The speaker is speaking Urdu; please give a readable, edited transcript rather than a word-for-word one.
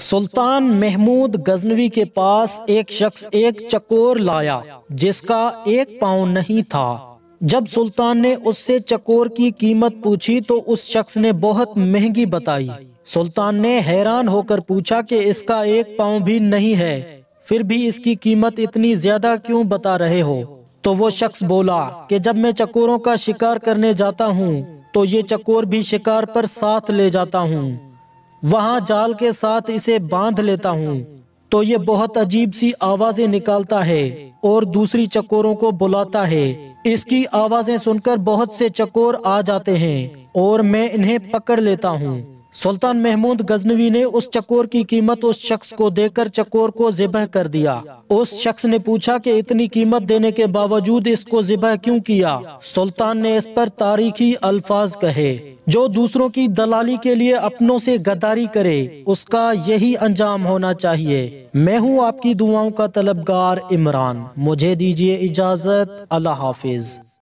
سلطان محمود غزنوی کے پاس ایک شخص ایک چکور لایا جس کا ایک پاؤں نہیں تھا۔ جب سلطان نے اس سے چکور کی قیمت پوچھی تو اس شخص نے بہت مہنگی بتائی۔ سلطان نے حیران ہو کر پوچھا کہ اس کا ایک پاؤں بھی نہیں ہے، پھر بھی اس کی قیمت اتنی زیادہ کیوں بتا رہے ہو؟ تو وہ شخص بولا کہ جب میں چکوروں کا شکار کرنے جاتا ہوں تو یہ چکور بھی شکار پر ساتھ لے جاتا ہوں، وہاں جال کے ساتھ اسے باندھ لیتا ہوں تو یہ بہت عجیب سی آوازیں نکالتا ہے اور دوسری چکوروں کو بلاتا ہے۔ اس کی آوازیں سن کر بہت سے چکور آ جاتے ہیں اور میں انہیں پکڑ لیتا ہوں۔ سلطان محمود غزنوی نے اس چکور کی قیمت اس شخص کو دے کر چکور کو ذبح کر دیا۔ اس شخص نے پوچھا کہ اتنی قیمت دینے کے باوجود اس کو ذبح کیوں کیا؟ سلطان نے اس پر تاریخی الفاظ کہے، جو دوسروں کی دلالی کے لیے اپنوں سے غداری کرے اس کا یہی انجام ہونا چاہیے۔ میں ہوں آپ کی دعاؤں کا طلبگار عمران، مجھے دیجیے اجازت، اللہ حافظ۔